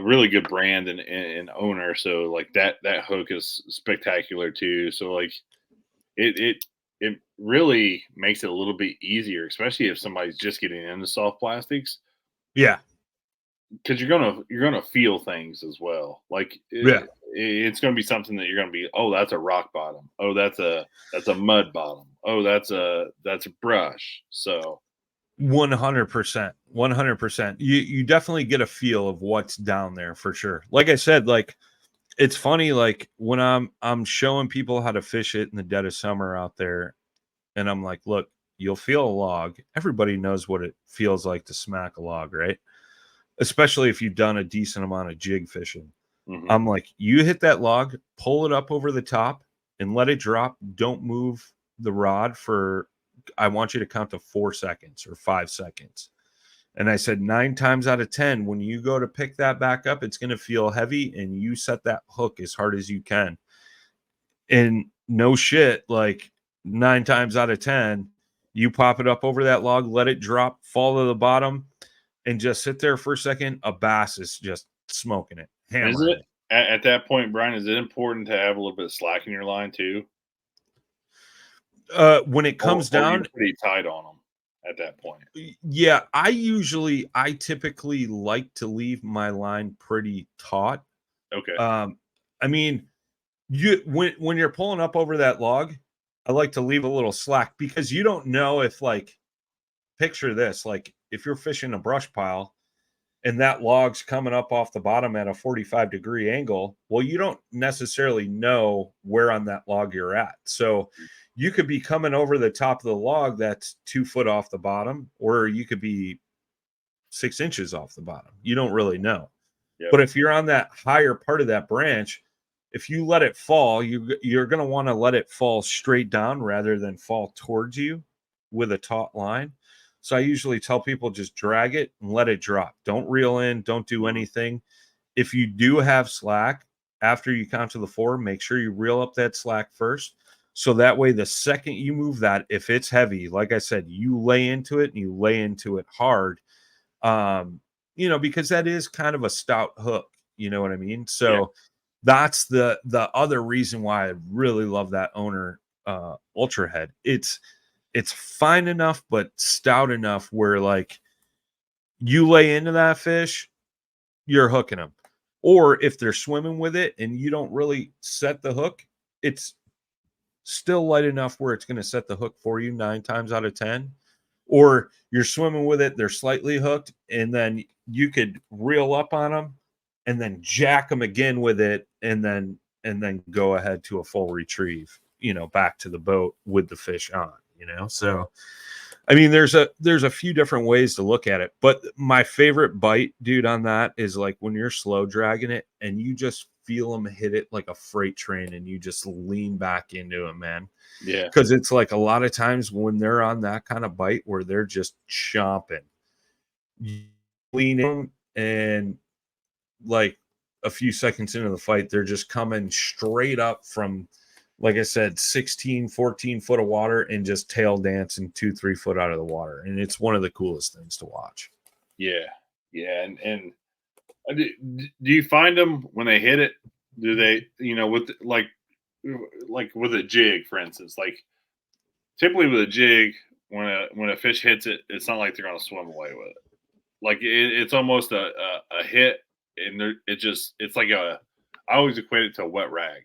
really good brand and owner, so like that hook is spectacular too. So like it really makes it a little bit easier, especially if somebody's just getting into soft plastics, Yeah. because you're gonna feel things as well. Like Yeah. it's gonna be something that you're gonna be, oh, that's a rock bottom. Oh, that's a mud bottom. Oh, that's a brush. So 100%. 100%. You definitely get a feel of what's down there for sure. Like I said, like it's funny, like when I'm showing people how to fish it in the dead of summer out there, and I'm like, look, you'll feel a log. Everybody knows what it feels like to smack a log, right? Especially if you've done a decent amount of jig fishing. mhm. I'm like, you hit that log, pull it up over the top and let it drop. Don't move the rod for, I want you to count to 4 seconds or 5 seconds. And I said, 9 times out of 10, when you go to pick that back up, it's going to feel heavy and you set that hook as hard as you can. And no shit, like 9 times out of 10, you pop it up over that log, let it drop, fall to the bottom, and just sit there for a second. A bass is just smoking it, Is hammering it it. at that point, Brian? Is it important to have a little bit of slack in your line too, When it comes or you're down, pretty tight on them at that point? yeah, I typically like to leave my line pretty taut. Okay. Um, I mean, when you're pulling up over that log, I like to leave a little slack because you don't know if like picture this, like if you're fishing a brush pile and that log's coming up off the bottom at a 45-degree angle, well, you don't necessarily know where on that log you're at. So you could be coming over the top of the log that's 2 foot off the bottom, or you could be 6 inches off the bottom. You don't really know. Yep. But if you're on that higher part of that branch, if you let it fall, you're going to want to let it fall straight down rather than fall towards you with a taut line. So I usually tell people just drag it and let it drop. Don't reel in, don't do Mhm. anything. If you do have slack after you count to the 4, make sure you reel up that slack first. So that way, the second you move that, if it's heavy, like I said, you lay into it and you lay into it hard. You know, because that is kind of a stout hook, you know what I mean? So that's the other reason why I really love that owner ultra head. It's fine enough but stout enough where like you lay into that fish, you're hooking them. Or if they're swimming with it and you don't really set the hook, it's still light enough where it's going to set the hook for you 9 times out of 10. Or you're swimming with it, they're slightly hooked, and then you could reel up on them and then jack them again with it and then go ahead to a full retrieve, you know, back to the boat with the fish on, you know. So I mean, there's a few different ways to look at it, but my favorite bite, dude, on that is like when you're slow dragging it and you just feel them hit it like a freight train and you just lean back into it, man. Yeah. Because it's like a lot of times when they're on that kind of bite where they're just chomping, you lean in and like a few seconds into the fight, they're just coming straight up from, like I said, 16, 14 foot of water and just tail dancing 2-3 foot out of the water. And it's one of the coolest things to watch. Yeah. Yeah. And do you find them when they hit it? Do they, you know, with like with a jig, for instance, like typically with a jig, when a fish hits it, it's not like they're going to swim away with it. Like it's almost a hit, and it's like I always equate it to a wet rag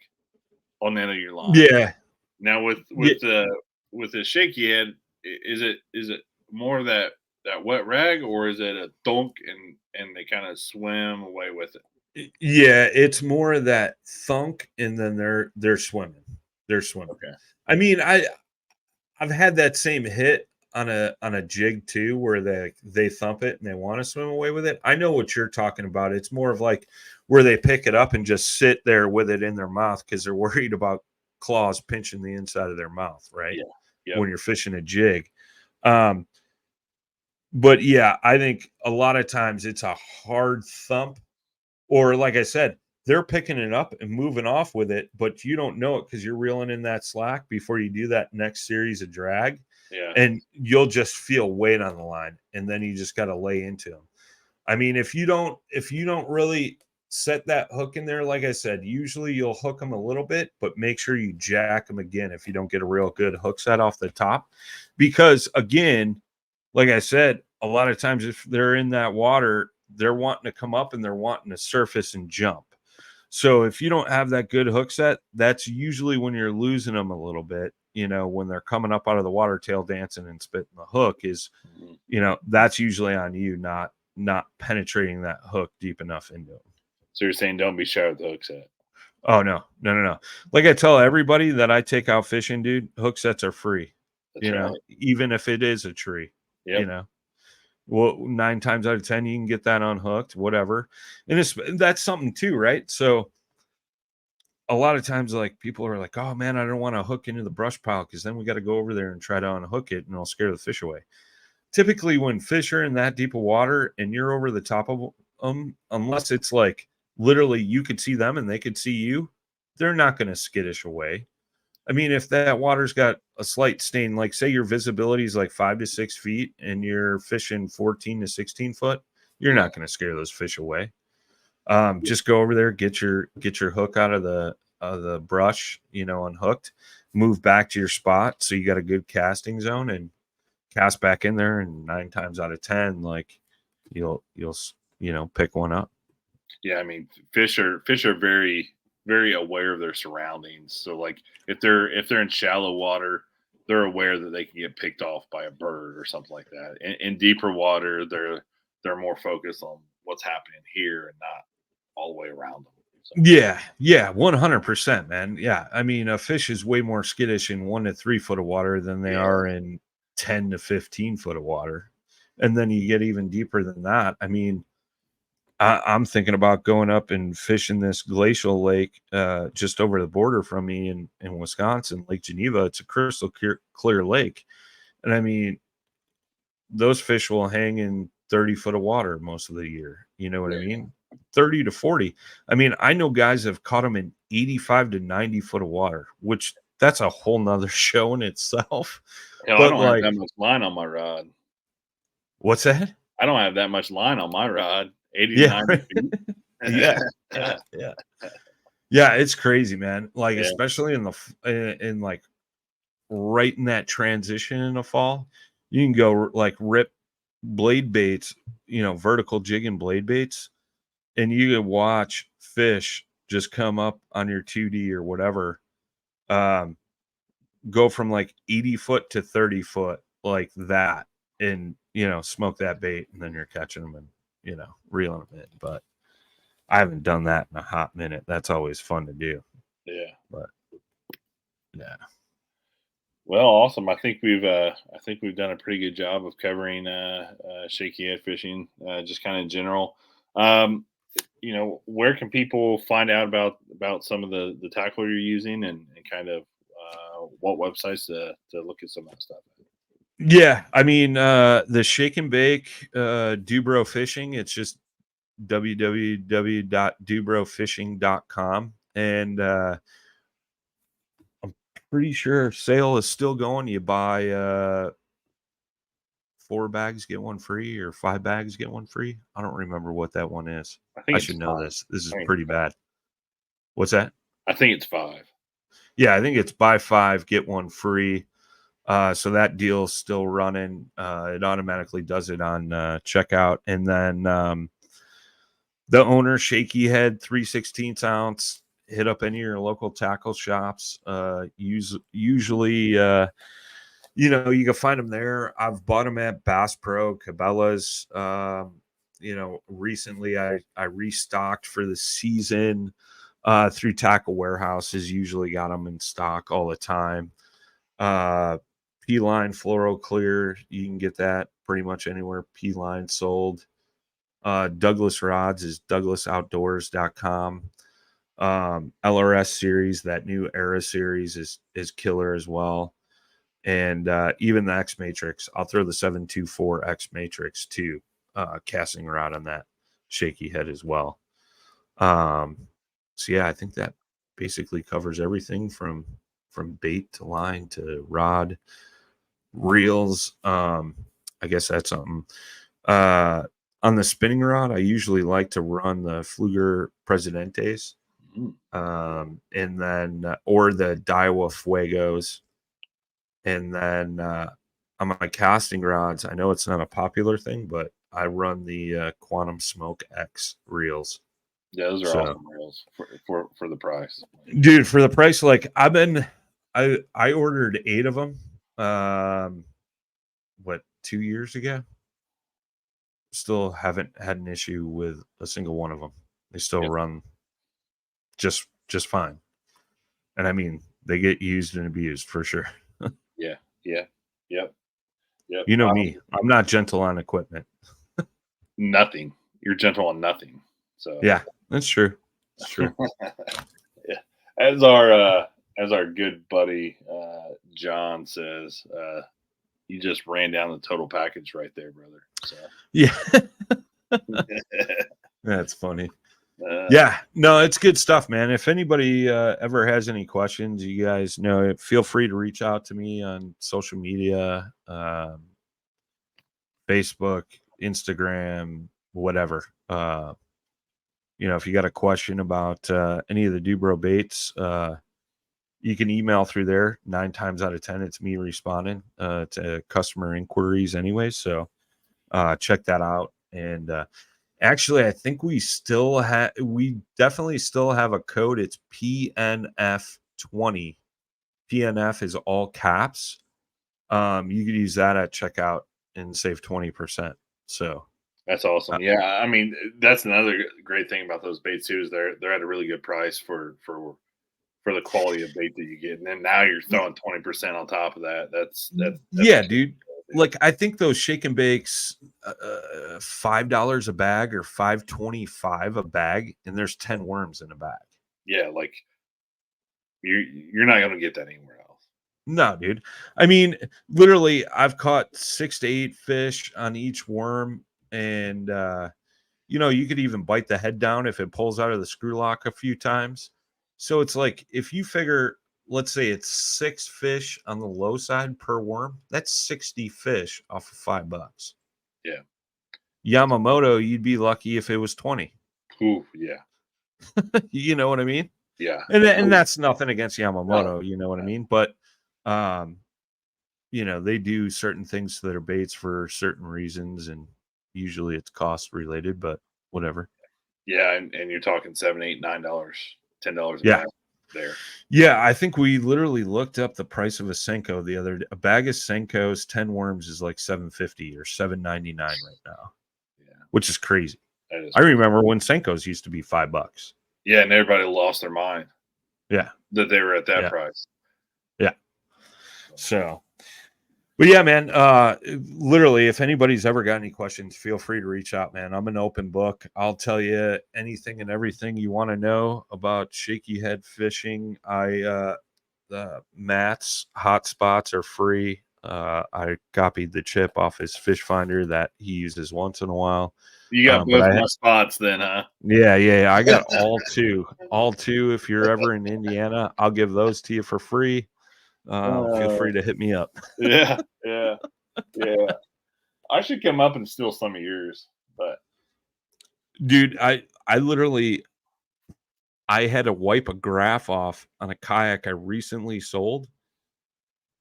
on the end of your line. Yeah. Now with the shaky head, is it more of that wet rag, or is it a thunk and they kind of swim away with it? Yeah, it's more of that thunk and then they're swimming. They're swimming. Okay. I mean, I've had that same hit on a jig too, where they thump it and they want to swim away with it. I know what you're talking about. It's more of like where they pick it up and just sit there with it in their mouth because they're worried about claws pinching the inside of their mouth, right? Yeah. Yep. When you're fishing a jig. But yeah, I think a lot of times it's a hard thump, or like I said, they're picking it up and moving off with it, but you don't know it because you're reeling in that slack before you do that next series of drag. Yeah. And you'll just feel weight on the line, and then you just got to lay into them. I mean, if you don't really set that hook in there, like I said, usually you'll hook them a little bit, but make sure you jack them again if you don't get a real good hook set off the top. Because again, like I said, a lot of times if they're in that water, they're wanting to come up and they're wanting to surface and jump. So if you don't have that good hook set, that's usually when you're losing them a little bit, you know, when they're coming up out of the water tail dancing and spitting the hook is, you know, that's usually on you, not penetrating that hook deep enough into them. So you're saying don't be shy with the hook set. Oh no. Like I tell everybody that I take out fishing, dude, hook sets are free. That's you right. know, even if it is a tree, Yep. you know. Well, 9 times out of 10, you can get that unhooked, whatever. And that's something too, right? So a lot of times, like people are like, "Oh man, I don't want to hook into the brush pile because then we got to go over there and try to unhook it, and it'll scare the fish away." Typically, when fish are in that deep of water and you're over the top of them, unless it's like literally you could see them and they could see you, they're not going to skittish away. I mean, if that water's got a slight stain, like say your visibility is like 5 to 6 feet and you're fishing 14 to 16 foot, you're not going to scare those fish away. Just go over there, get your hook out of the brush, you know, unhooked, move back to your spot so you got a good casting zone and cast back in there. And 9 times out of 10, like you'll you know, pick one up. Yeah, I mean, fish are very very aware of their surroundings. So like if they're in shallow water, they're aware that they can get picked off by a bird or something like that. In deeper water, they're more focused on what's happening here and not all the way around them. So. Yeah, 100%, man. Yeah, I mean, a fish is way more skittish in 1 to 3 foot of water than they are in 10 to 15 foot of water, and then you get even deeper than that. I mean, I'm thinking about going up and fishing this glacial lake just over the border from me in Wisconsin, Lake Geneva. It's a crystal clear lake, and I mean, those fish will hang in 30 foot of water most of the year. You know what I mean? 30 to 40. I mean, I know guys have caught them in 85 to 90 foot of water, which that's a whole nother show in itself. Hell, I But don't have like, that much line on my rod. what's that? I don't have that much line on my rod. 80 to Yeah. 90 feet. Yeah. Yeah. Yeah. It's crazy, man. Like, Yeah. especially in like right in that transition in the fall, you can go like rip blade baits, vertical jig and blade baits, and you can watch fish just come up on your 2D or whatever, um, go from like 80 foot to 30 foot like that, and smoke that bait, and then you're catching them and reeling them in. But I haven't done that in a hot minute. That's always fun to do. Yeah. But yeah. Well, awesome. I think we've done a pretty good job of covering shaky head fishing, just kind of in general. Um, where can people find out about some of the tackle you're using, and kind of what websites to look at some of that stuff? Yeah, I mean, the shake and bake, Dubro Fishing, it's just www.dubrofishing.com. And I'm pretty sure sale is still going. You buy 4 bags, get one free, or 5 bags, get one free. I don't remember what that one is. I I think it's should know 5. this. This is I think pretty bad. What's that? I think it's 5. Yeah, I think it's buy 5, get one free. So that deal's still running. It automatically does it on checkout. And then the owner, Shakey Head, 3/16 ounce. Hit up any of your local tackle shops. Usually, you can find them there. I've bought them at Bass Pro, Cabela's. Recently I restocked for the season through Tackle Warehouses. Usually got them in stock all the time. P-Line Fluoro Clear, you can get that pretty much anywhere P-Line sold. Douglas Rods is douglasoutdoors.com. LRS series, that new Era series is killer as well. And even the X Matrix, I'll throw the 724 X Matrix too, casting rod on that shaky head as well. So yeah, I think that basically covers everything from bait to line to rod, reels. I guess that's something. On the spinning rod, I usually like to run the Fluger Presidentes, and then or the Daiwa Fuegos. And then on my casting rods, I know it's not a popular thing, but I run the Quantum Smoke X reels. Yeah, those are So, awesome reels for the price. dude, for the price, like I ordered 8 of them. 2 years ago? Still haven't had an issue with a single one of them. They still run just fine. And I mean, they get used and abused for sure. Yeah. Yep. You know me. I'm not gentle on equipment. Nothing. You're gentle on nothing. So Yeah, that's true. It's true. Yeah. As our good buddy John says, you just ran down the total package right there, brother. So Yeah. That's funny. Yeah, no, it's good stuff, man. If anybody ever has any questions, you guys know, feel free to reach out to me on social media, Facebook, Instagram, whatever. If you got a question about any of the Dubro baits, you can email through there. 9 times out of 10, it's me responding to customer inquiries anyway. So check that out. And actually, I think we definitely still have a code. It's PNF20. PNF is all caps. You could use that at checkout and save 20%. So that's awesome. Yeah, I mean, that's another great thing about those baits too, is they're at a really good price for the quality of bait that you get, and then now you're throwing 20% on top of that. That's yeah, dude. Like, I think those shake and bakes, $5 a bag or $5.25 a bag, and there's 10 worms in a bag. Yeah, like you're not going to get that anywhere else. No, dude. I mean, literally, I've caught 6 to 8 fish on each worm, and you could even bite the head down if it pulls out of the screw lock a few times. So it's like, if you figure, let's say it's 6 fish on the low side per worm, that's 60 fish off of $5. Yeah. Yamamoto, you'd be lucky if it was 20. Ooh, yeah. You know what I mean? Yeah. And that's nothing against Yamamoto, No, you know what I mean? But you know, they do certain things to their baits for certain reasons, and usually it's cost related, but whatever. yeah, and you're talking $7, $8, $9, $10 a Yeah. bag there. Yeah, I think we literally looked up the price of a Senko the other day. A bag of Senko's 10 worms is like $7.50 or $7.99 right now. Yeah. Which is crazy. That is I remember when Senko's used to be $5. Yeah, and everybody lost their mind. Yeah. That they were at that price. Yeah. So, but yeah, man, literally, if anybody's ever got any questions, feel free to reach out, man. I'm an open book. I'll tell you anything and everything you want to know about Shakey Head Fishing. Matt's hotspots are free. I copied the chip off his fish finder that he uses once in a while. You got both my spots then, huh? Yeah. I got all two. If you're ever in Indiana, I'll give those to you for free. Feel free to hit me up. Yeah. I should come up and steal some of yours, but dude, I literally had to wipe a graph off on a kayak I recently sold.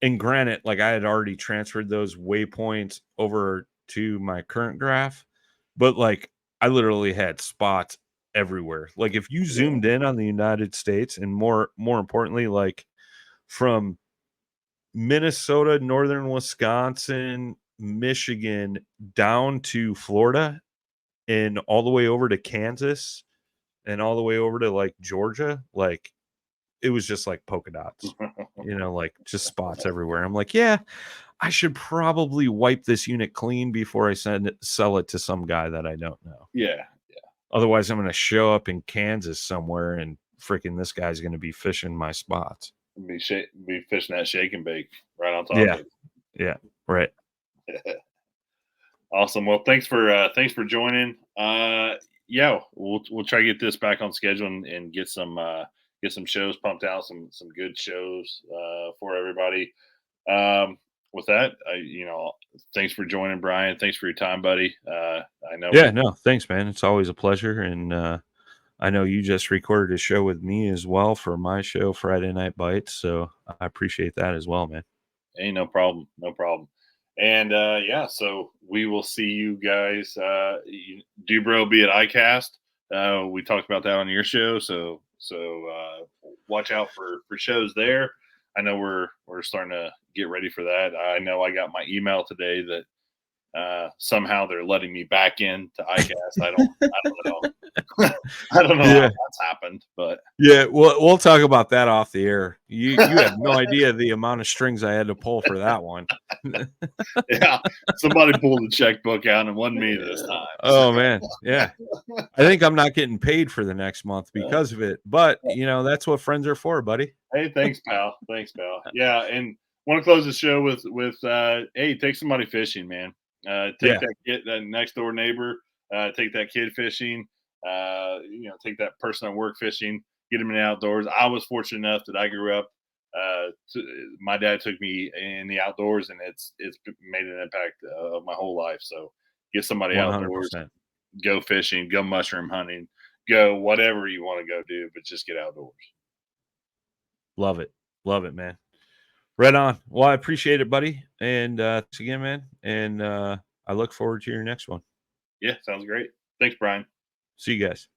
And granted, like I had already transferred those waypoints over to my current graph, but like I literally had spots everywhere. Like if you zoomed in on the United States, and more importantly, like from Minnesota, northern Wisconsin, Michigan, down to Florida, and all the way over to Kansas, and all the way over to like Georgia, like it was just like polka dots, you know, like just spots everywhere. I'm like, yeah, I should probably wipe this unit clean before I sell it to some guy that I don't know. Yeah. Otherwise, I'm going to show up in Kansas somewhere and freaking this guy's going to be fishing my spots. Be fishing that shake and bake right on top of it. Yeah. Right. Awesome. Well, thanks for joining. Yeah, we'll try to get this back on schedule and get some shows pumped out, some good shows for everybody. With that, thanks for joining, Brian. Thanks for your time, buddy. I know. Yeah, no, thanks, man. It's always a pleasure. And I know you just recorded a show with me as well for my show, Friday Night Bites. So I appreciate that as well, man. Hey, no problem. And yeah, so we will see you guys. Dubro will be at ICAST. We talked about that on your show, so watch out for shows there. I know we're starting to get ready for that. I know I got my email today that somehow they're letting me back in to ICAST. I don't know. I don't know how that's happened, but yeah, we'll talk about that off the air. You have no idea the amount of strings I had to pull for that one. Yeah, somebody pulled the checkbook out and wasn't me this time. Oh man, yeah. I think I'm not getting paid for the next month because of it, but that's what friends are for, buddy. Hey, thanks, pal. Yeah, and want to close the show with hey, take somebody fishing, man. That next door neighbor, take that kid fishing. Take that person at work fishing, get them in the outdoors. I was fortunate enough that I grew up. My dad took me in the outdoors, and it's made an impact of my whole life. So get somebody 100%. Outdoors, go fishing, go mushroom hunting, go whatever you want to go do, but just get outdoors. Love it, man. Right on. Well, I appreciate it, buddy, and thanks again, man. And I look forward to your next one. Yeah, sounds great. Thanks, Brian. See you guys.